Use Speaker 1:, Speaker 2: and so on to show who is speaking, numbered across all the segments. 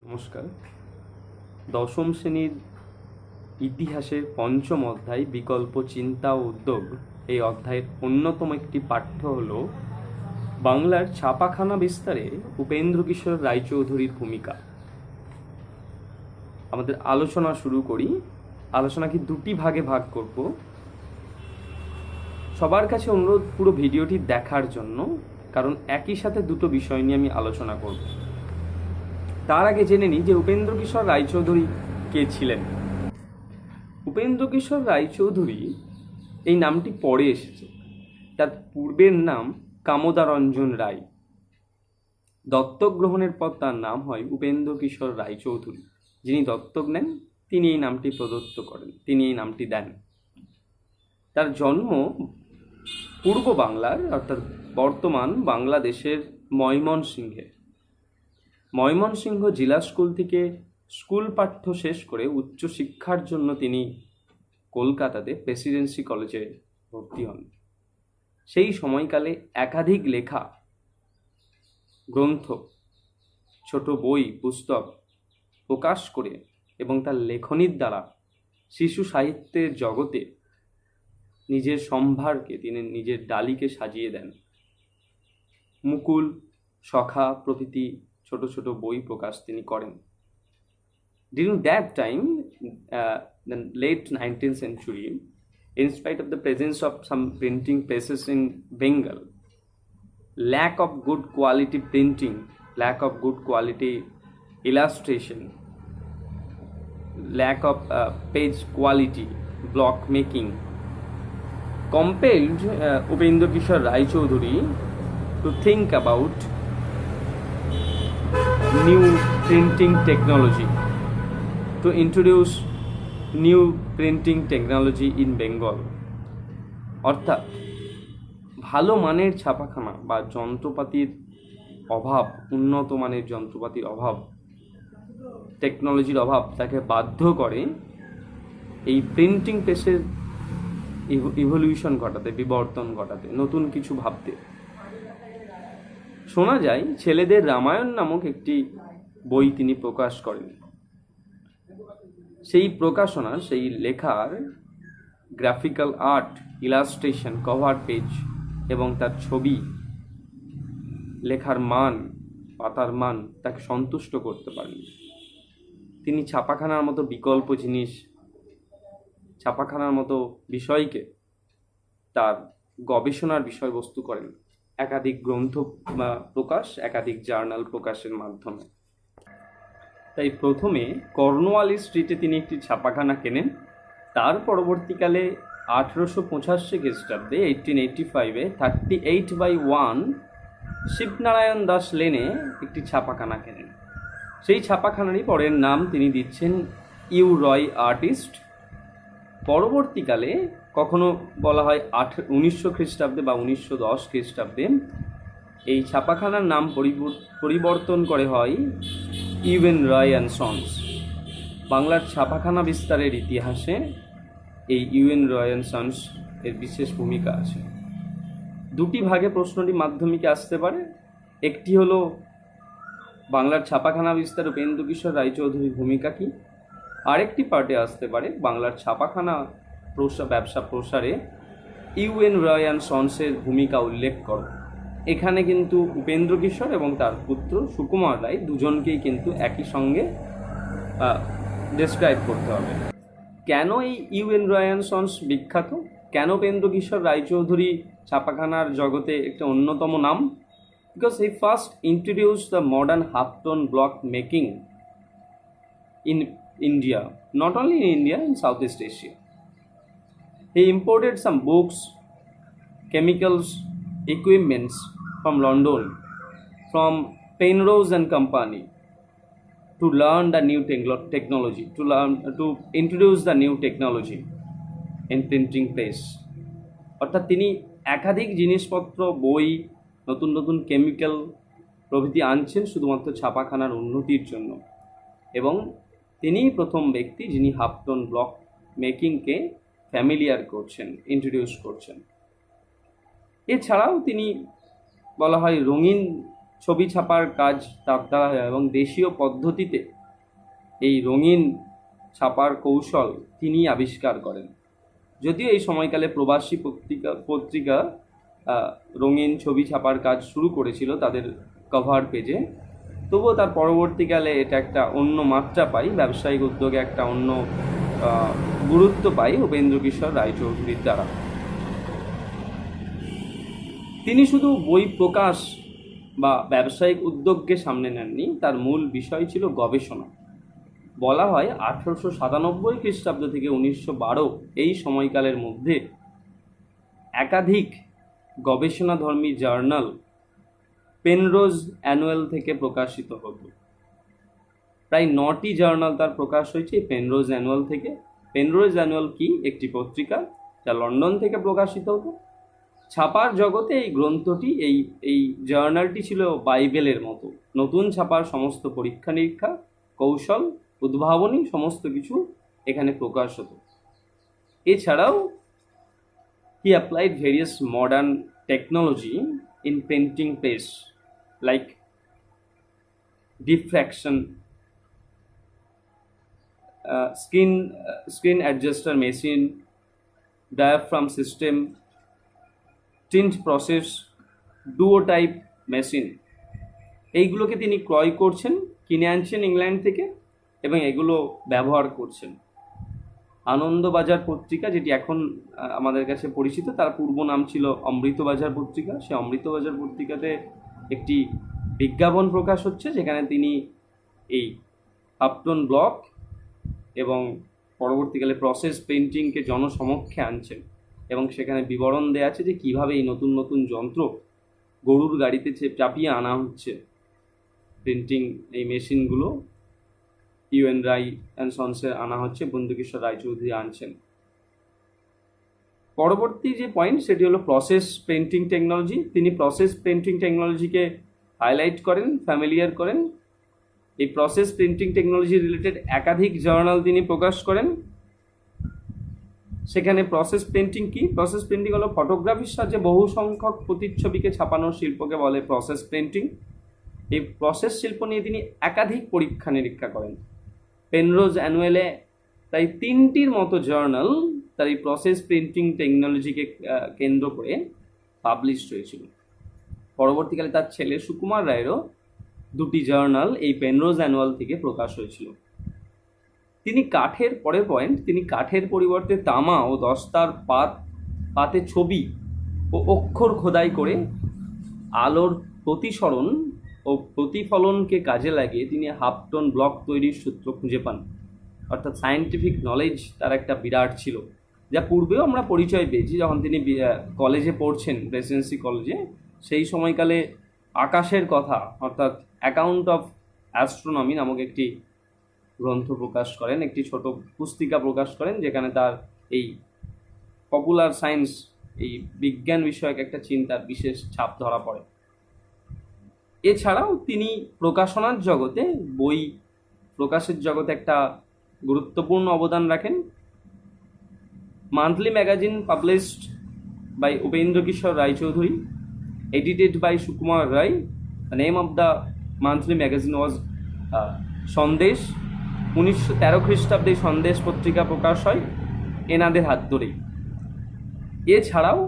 Speaker 1: নমস্কার। দশম শ্রেণীর ইতিহাসের পঞ্চম অধ্যায় বিকল্প চিন্তা ও উদ্যোগ, এই অধ্যায়ের অন্যতম একটি পাঠ্য হল বাংলার ছাপাখানা বিস্তারে উপেন্দ্রকিশোর রায়চৌধুরীর ভূমিকা। আমাদের আলোচনা শুরু করি। আলোচনাকে দুটি ভাগে ভাগ করব। সবার কাছে অনুরোধ পুরো ভিডিওটি দেখার জন্য, কারণ একই সাথে দুটো বিষয় নিয়ে আমি আলোচনা করব। তার আগে জেনে নিই যে উপেন্দ্রকিশোর রায়চৌধুরী কে ছিলেন। উপেন্দ্রকিশোর রায়চৌধুরী এই নামটি পরে এসেছে। তার পূর্বের নাম কামদারঞ্জন রায়। দত্তক গ্রহণের পর তার নাম হয় উপেন্দ্রকিশোর রায়চৌধুরী। যিনি দত্তক নেন তিনি এই নামটি প্রদত্ত করেন, তিনি এই নামটি দেন। তার জন্ম পূর্ব বাংলার অর্থাৎ বর্তমান বাংলাদেশের ময়মনসিংহ জেলা স্কুল থেকে স্কুল পাঠ্য শেষ করে উচ্চশিক্ষার জন্য তিনি কলকাতাতে প্রেসিডেন্সি কলেজে ভর্তি হন। সেই সময়কালে একাধিক লেখা, গ্রন্থ, ছোট বই, পুস্তক প্রকাশ করে এবং তার লেখনীর দ্বারা শিশু সাহিত্যের জগতে নিজের সম্ভারকে, তিনি নিজের ডালিকে সাজিয়ে দেন। মুকুল, সখা প্রভৃতি ছোট ছোট বই প্রকাশ তিনি করেন। During that time, the late 19th century, in spite of the presence of some printing presses in Bengal, lack of good quality printing, lack of good quality illustration, lack of page quality, block making, compelled Upendra Raychaudhuri to think about new printing technology, to introduce new printing technology in Bengal. অর্থাৎ ভালো মানের ছাপাখানা বা যন্ত্রপাতির অভাব, উন্নত মানের যন্ত্রপাতির অভাব, টেকনোলজির অভাব তাকে বাধ্য করে এই প্রিন্টিং প্রেসের ইভলিউশন ঘটাতে, বিবর্তন ঘটাতে, নতুন কিছু ভাবতে। শোনা যায় ছেলেদের রামায়ণ নামক একটি বই তিনি প্রকাশ করেন। সেই প্রকাশনা, সেই লেখার graphical art, illustration, cover page এবং তার ছবি, লেখার মান, পাতার মান তাকে সন্তুষ্ট করতে পারেন। তিনি ছাপাখানার মতো বিকল্প জিনিস, ছাপাখানার মতো বিষয়কে তার গবেষণার বিষয়বস্তু করেন একাধিক গ্রন্থ প্রকাশ, একাধিক জার্নাল প্রকাশের মাধ্যমে। তাই প্রথমে কর্নওয়ালি স্ট্রিটে তিনি একটি ছাপাখানা কেনেন। তার পরবর্তীকালে 1885 খ্রিস্টাব্দে 1885-এ 38/1 শিবনারায়ণ দাস লেনে একটি ছাপাখানা কেনেন। সেই ছাপাখানারই পরের নাম তিনি দিচ্ছেন ইউ রয় আর্টিস্ট। পরবর্তীকালে কখনো বলা হয় 1900 খ্রিস্টাব্দে বা 1910 খ্রিস্টাব্দে এই ছাপাখানার নাম পরিবর্তন করে হয় ইউএন রয় অ্যান্ড সন্স। বাংলার ছাপাখানা বিস্তারের ইতিহাসে এই ইউএন রয় অ্যান্ড সন্স এর বিশেষ ভূমিকা আছে। দুটি ভাগে প্রশ্নটি মাধ্যমিকে আসতে পারে। একটি হলো বাংলার ছাপাখানা বিস্তার উপেন্দ্রকিশোর রায়চৌধুরীর ভূমিকা কী, আরেকটি পার্টে আসতে পারে বাংলার ছাপাখানা ব্যবসা প্রসারে ইউএন রয় অ্যান্ড সন্সের ভূমিকা উল্লেখ করো। এখানে কিন্তু উপেন্দ্রকিশোর এবং তার পুত্র সুকুমার রায় দুজনকেই কিন্তু একই সঙ্গে ডেসক্রাইব করতে হবে। কেন এই ইউএন রয় অ্যান্ড সন্স বিখ্যাত, কেন উপেন্দ্রকিশোর রায়চৌধুরী ছাপাখানার জগতে একটা অন্যতম নাম? Because he first introduce the modern half-tone block making in India, not only in India, in Southeast Asia. He imported some books, chemicals, equipments from London, from Penrose and Company, to learn the new technology, to introduce the new technology in printing press. অর্থাৎ তিনি একাধিক জিনিসপত্র, বই, নতুন নতুন chemical প্রভৃতি আনছেন শুধুমাত্র ছাপাখানার উন্নতির জন্য। এবং তিনিই প্রথম ব্যক্তি যিনি হাফ-টোন ব্লক মেকিংকে ফ্যামিলিয়ার করছেন, ইন্ট্রোডিউস করছেন। এছাড়াও তিনি বলা হয় রঙিন ছবি ছাপার কাজ তার দ্বারা হয় এবং দেশীয় পদ্ধতিতে এই রঙিন ছাপার কৌশল তিনি আবিষ্কার করেন। যদিও এই সময়কালে প্রবাসী পত্রিকা রঙিন ছবি ছাপার কাজ শুরু করেছিল তাদের কভার পেজে, তবুও তার পরবর্তীকালে এটা একটা অন্য মাত্রা পায়, ব্যবসায়িক উদ্যোগে একটা অন্য গুরুত্ব পায় উপেন্দ্র কিশোর রায়চৌধুরীর দ্বারা। তিনি শুধু বই প্রকাশ বা ব্যবসায়িক উদ্যোগকে সামনে নেননি, তার মূল বিষয় ছিল গবেষণা। বলা হয় 1897 খ্রিস্টাব্দ থেকে 1912 এই সময়কালের মধ্যে একাধিক গবেষণাধর্মী জার্নাল পেনরোজ অ্যানুয়াল থেকে প্রকাশিত হতো। প্রায় 9টি জার্নাল তার প্রকাশ হয়েছে পেনরোজ অ্যানুয়াল থেকে। পেনরোজ অ্যানুয়াল কি? একটি পত্রিকা যা লন্ডন থেকে প্রকাশিত হতো। ছাপার জগতে এই গ্রন্থটি এই জার্নালটি ছিল বাইবেলের মতো। নতুন ছাপার সমস্ত পরীক্ষা নিরীক্ষা, কৌশল, উদ্ভাবনী সমস্ত কিছু এখানে প্রকাশ হতো। এছাড়াও he applied various modern technology in printing press like diffraction, screen adjuster machine, diaphragm system, tint process, duotype machine। এইগুলোকে তিনি ক্রয় করছেন, কিনে আনছেন ইংল্যান্ড থেকে এবং এগুলো ব্যবহার করছেন। আনন্দবাজার পত্রিকা, যেটি এখন আমাদের কাছে পরিচিত, তার পূর্ব নাম ছিল অমৃতবাজার পত্রিকা। সে অমৃতবাজার পত্রিকাতে একটি বিজ্ঞাপন প্রকাশ হচ্ছে যেখানে তিনি এই হাফটন ব্লক এবং পরবর্তীকালে প্রসেস পেন্টিংকে জনসমক্ষে আনছেন এবং সেখানে বিবরণ দেওয়া আছে যে কীভাবে এই নতুন নতুন যন্ত্র গরুর গাড়িতে চাপিয়ে আনা হচ্ছে। প্রিন্টিং এই মেশিনগুলো ইউএন রায় অ্যান্ড সন্সের আনা হচ্ছে, বন্ধুকিশোর রায়চৌধুরী আনছেন। পরবর্তী যে পয়েন্ট সেটি হলো প্রসেস পেন্টিং টেকনোলজি। তিনি প্রসেস পেন্টিং টেকনোলজিকে হাইলাইট করেন, ফ্যামিলিয়ার করেন। এই প্রসেস প্রিন্টিং টেকনোলজি রিলেটেড একাধিক জার্নাল তিনি প্রকাশ করেন। সেখানে প্রসেস পেন্টিং কি? প্রসেস পেন্টিং হলো ফটোগ্রাফির সাহায্যে বহু সংখ্যক প্রতিচ্ছবিকে ছাপানোর শিল্পকে বলে প্রসেস পেন্টিং। এই প্রসেস শিল্প নিয়ে তিনি একাধিক পরীক্ষা নিরীক্ষা করেন। পেনরোজ অ্যানুয়ালে তাই 3টির মতো জার্নাল তার এই প্রসেস প্রিন্টিং টেকনোলজিকে কেন্দ্র করে পাবলিশ হয়েছিল। পরবর্তীকালে তার ছেলে সুকুমার রায়েরও 2টি জার্নাল এই পেনরোজ অ্যানুয়াল থেকে প্রকাশ হয়েছিল। তিনি কাঠের পরের পয়েন্ট, তিনি কাঠের পরিবর্তে তামা ও দস্তার পাতে ছবি ও অক্ষর খোদাই করে আলোর প্রতিসরণ ও প্রতিফলনকে কাজে লাগিয়ে তিনি হাফটন ব্লক তৈরির সূত্র খুঁজে পান। অর্থাৎ সায়েন্টিফিক নলেজ তার একটা বিরাট ছিল, যা পূর্বেও আমরা পরিচয় পেয়েছি যখন তিনি কলেজে পড়ছেন, প্রেসিডেন্সি কলেজে। সেই সময়কালে আকাশের কথা অর্থাৎ অ্যাকাউন্ট অফ অ্যাস্ট্রোনমি নামক একটি গ্রন্থ প্রকাশ করেন, একটি ছোট পুস্তিকা প্রকাশ করেন যেখানে তার এই পপুলার সায়েন্স, এই বিজ্ঞান বিষয়ক একটা চিন্তার বিশেষ ছাপ ধরা পড়ে। এছাড়াও তিনি প্রকাশনার জগতে, বই প্রকাশের জগতে একটা গুরুত্বপূর্ণ অবদান রাখেন। Monthly magazine published by Upendra Kishore Raychaudhuri, edited by Sukumar Rai. The name of the monthly magazine was Sandesh. 1913 খ্রিস্টাব্দে সন্দেশ পত্রিকা প্রকাশ হয় এনাদের হাত ধরেই। এছাড়াও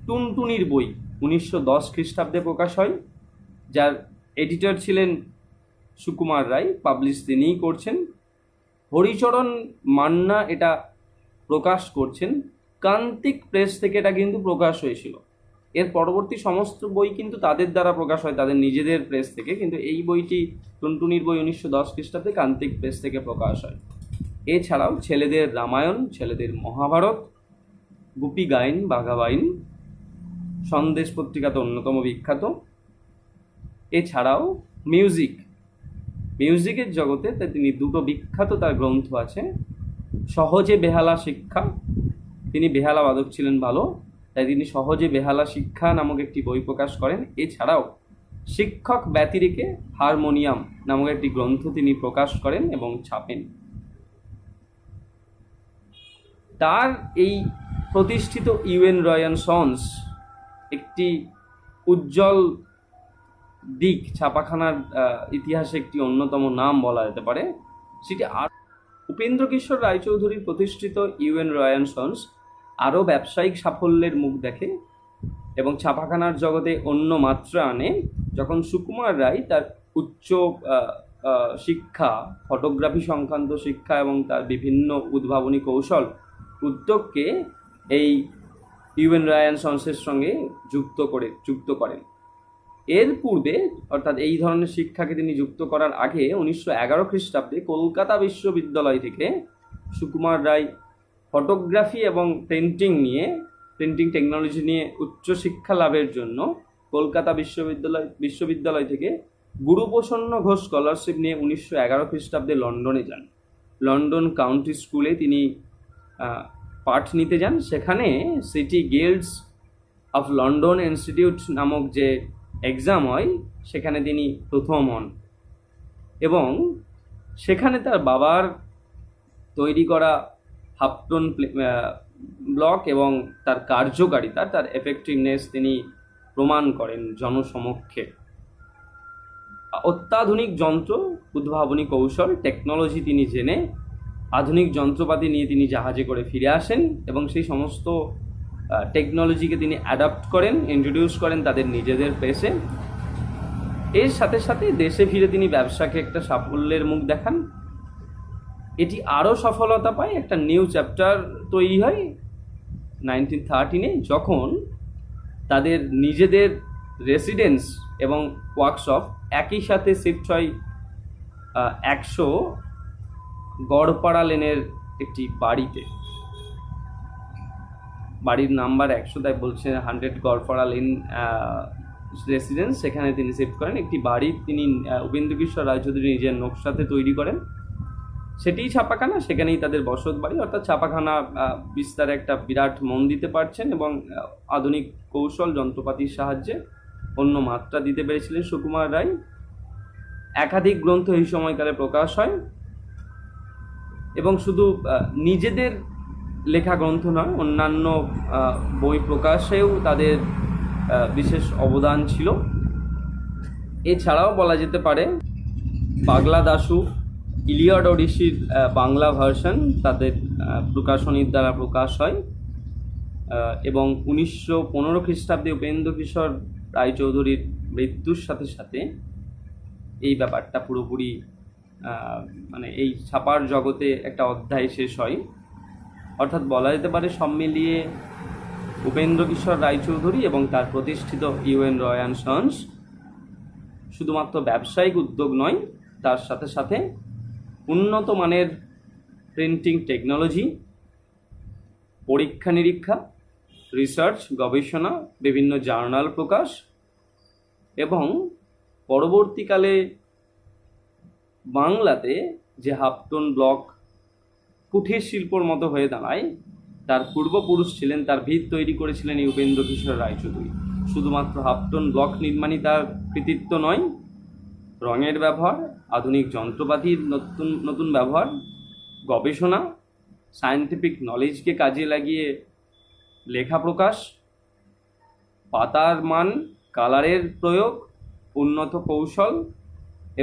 Speaker 1: টুনটুনির বই 1910 খ্রিস্টাব্দে প্রকাশ হয়, যার এডিটর ছিলেন সুকুমার রায়, পাবলিশ তিনিই করছেন। হরিচরণ মান্না এটা প্রকাশ করছেন, কান্তিক প্রেস থেকে এটা কিন্তু প্রকাশ হয়েছিল। এর পরবর্তী সমস্ত বই কিন্তু তাদের দ্বারা প্রকাশ হয়, তাদের নিজেদের প্রেস থেকে, কিন্তু এই বইটি টুনটুনির বই 1910 খ্রিস্টাব্দে কান্তিক প্রেস থেকে প্রকাশ হয়। এছাড়াও ছেলেদের রামায়ণ, ছেলেদের মহাভারত, গুপি গাইন, বাঘাবাইন সন্দেশ পত্রিকাতে অন্যতম বিখ্যাত। এছাড়াও মিউজিকের জগতে তিনি 2টো বিখ্যাত তার গ্রন্থ আছে। সহজে বেহালা শিক্ষা, তিনি বেহালা বাদক ছিলেন ভালো, তাই তিনি সহজে বেহালা শিক্ষা নামক একটি বই প্রকাশ করেন। এছাড়াও শিক্ষক ব্যতিরেকে হারমোনিয়াম নামক একটি গ্রন্থ তিনি প্রকাশ করেন এবং ছাপেন। তার এই প্রতিষ্ঠিত ইউএন রয় অ্যান্ড সন্স একটি উজ্জ্বল দিক ছাপাখানার ইতিহাসে একটি অন্যতম নাম বলা যেতে পারে, সেটি আর উপেন্দ্র কিশোর রায়চৌধুরীর প্রতিষ্ঠিত ইউএন রয় সন্স আরও ব্যবসায়িক সাফল্যের মুখ দেখে এবং ছাপাখানার জগতে অন্য মাত্রা আনে যখন সুকুমার রায় তার উচ্চ শিক্ষা, ফটোগ্রাফি সংক্রান্ত শিক্ষা এবং তার বিভিন্ন উদ্ভাবনী কৌশল উদ্যোগকে এই ইউএন রায় সন্সের সঙ্গে যুক্ত করেন। এর পূর্বে অর্থাৎ এই ধরনের শিক্ষাকে তিনি যুক্ত করার আগে 1911 খ্রিস্টাব্দে কলকাতা বিশ্ববিদ্যালয় থেকে সুকুমার রায় ফটোগ্রাফি এবং প্রিন্টিং টেকনোলজি নিয়ে উচ্চশিক্ষা লাভের জন্য কলকাতা বিশ্ববিদ্যালয় থেকে গুরুপ্রসন্ন ঘোষ স্কলারশিপ নিয়ে 1911 খ্রিস্টাব্দে লন্ডনে যান। লন্ডন কাউন্টি স্কুলে তিনি পাঠ নিতে যান। সেখানে city Guilds of London institute নামক যে এক্সাম হয় সেখানে তিনি প্রথম হন এবং সেখানে তার বাবার তৈরি করা হাফটন ব্লক এবং তার কার্যকারিতা, তার এফেক্টিভনেস তিনি প্রমাণ করেন জনসমক্ষে। অত্যাধুনিক যন্ত্র, উদ্ভাবনী কৌশল, টেকনোলজি তিনি জেনে আধুনিক যন্ত্রপাতি নিয়ে তিনি জাহাজে করে ফিরে আসেন এবং সেই সমস্ত টেকনোলজিকে তিনি অ্যাডাপ্ট করেন, ইন্ট্রোডিউস করেন তাদের নিজেদের প্রেসে। এর সাথে সাথে দেশে ফিরে তিনি ব্যবসাকে একটা সাফল্যের মুখ দেখান। এটি আরও সফলতা পায়, একটা নিউ চ্যাপ্টার তৈরি হয় 1913 যখন তাদের নিজেদের রেসিডেন্স এবং ওয়ার্কশপ একই সাথে শিফট হয় 100 গড়পাড়া লেনের একটি বাড়িতে। বাড়ির নাম্বার 100, তাই বলছে 100 গড়পাড়া লেন রেসিডেন্স, সেখানে তিনি শিফট করেন। একটি বাড়ি তিনি উপেন্দ্র কিশোর রায়চৌধুরী নিজের নকশাতে তৈরি করেন, সেটিই ছাপাখানা, সেখানেই তাদের বসত বাড়ি। অর্থাৎ ছাপাখানা বিস্তারে একটা বিরাট মন দিতে পারছেন এবং আধুনিক কৌশল যন্ত্রপাতির সাহায্যে অন্য মাত্রা দিতে পেরেছিলেন সুকুমার রায়। একাধিক গ্রন্থ এই সময়কালে প্রকাশ হয় এবং শুধু নিজেদের লেখা গ্রন্থ নয়, অন্যান্য বই প্রকাশেও তাদের বিশেষ অবদান ছিল। এছাড়াও বলা যেতে পারে পাগলা দাশু, ইলিয়ড ওডিসির বাংলা ভার্সন তাদের প্রকাশনীর দ্বারা প্রকাশ হয় এবং 1915 খ্রিস্টাব্দে উপেন্দ্র কিশোর রায়চৌধুরীর মৃত্যুর সাথে সাথে এই ব্যাপারটা পুরোপুরি মানে এই ছাপার জগতে একটা অধ্যায় শেষ হয়। অর্থাৎ বলা যেতে পারে সব মিলিয়ে উপেন্দ্র কিশোর রায়চৌধুরী এবং তার প্রতিষ্ঠিত ইউএন রয় সন্স শুধুমাত্র ব্যবসায়িক উদ্যোগ নয়, তার সাথে সাথে উন্নত মানের প্রিন্টিং টেকনোলজি, পরীক্ষা নিরীক্ষা, রিসার্চ, গবেষণা, বিভিন্ন জার্নাল প্রকাশ এবং পরবর্তীকালে বাংলাতে যে হাফটন ব্লক কুঠির শিল্পর মতো হয়ে দাঁড়ায়, তার পূর্বপুরুষ ছিলেন, তার ভিত তৈরি করেছিলেন এই উপেন্দ্র কিশোর রায়চৌধুরী। শুধুমাত্র হাফটন ব্লক নির্মাণই তার কৃতিত্ব নয়, রঙের ব্যবহার, আধুনিক যন্ত্রপাতির নতুন ব্যবহার, গবেষণা, সায়েন্টিফিক নলেজকে কাজে লাগিয়ে লেখা প্রকাশ, পাতার মান, কালারের প্রয়োগ, উন্নত কৌশল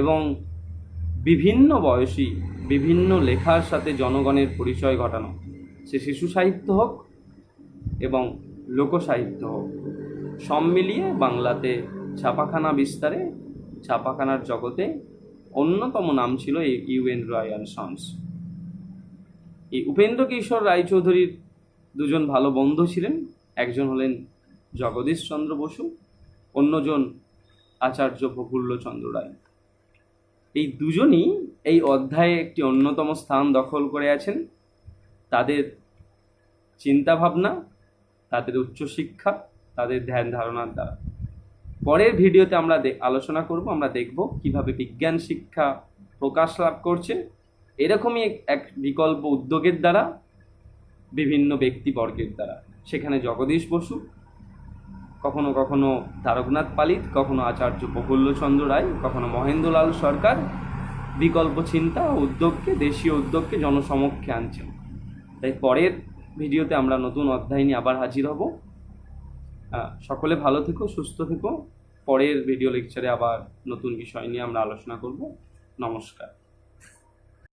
Speaker 1: এবং বিভিন্ন বয়সী বিভিন্ন লেখার সাথে জনগণের পরিচয় ঘটানো, সে শিশু সাহিত্য হোক এবং লোকসাহিত্য হোক, সব মিলিয়ে বাংলাতে ছাপাখানা বিস্তারে, ছাপাখানার জগতে অন্যতম নাম ছিল এই ইউএন রয় সন্স। এই উপেন্দ্র কিশোর রায়চৌধুরীর দুজন ভালো বন্ধু ছিলেন, একজন হলেন জগদীশচন্দ্র বসু, অন্যজন আচার্য প্রফুল্লচন্দ্র রায়। এই দুজনই এই অধ্যায়ে একটি অন্যতম স্থান দখল করে আছেন। তাদের চিন্তাভাবনা, তাদের উচ্চশিক্ষা, তাদের ধ্যান ধারণার দ্বারা। পরের ভিডিওতে আমরা আলোচনা করব, আমরা দেখব কিভাবে বিজ্ঞান শিক্ষা প্রকাশ লাভ করছে এরকমই এক বিকল্প উদ্যোগের দ্বারা, বিভিন্ন ব্যক্তিবর্গের দ্বারা। সেখানে জগদীশ বসু, কখনো কখনো তারকনাথ পালিত, কখনো আচার্য প্রফুল্লচন্দ্র রায়, কখনো মহেন্দ্রলাল সরকার বিকল্প চিন্তা ও উদ্যোগকে, দেশীয় উদ্যোগকে জনসমক্ষে আনছেন। তাই পরের ভিডিওতে আমরা নতুন অধ্যায় নিয়ে আবার হাজির হব। সকলে ভালো থেকো, সুস্থ থেকো, পরের ভিডিও লেকচারে আবার নতুন বিষয় নিয়ে আমরা আলোচনা করব। নমস্কার।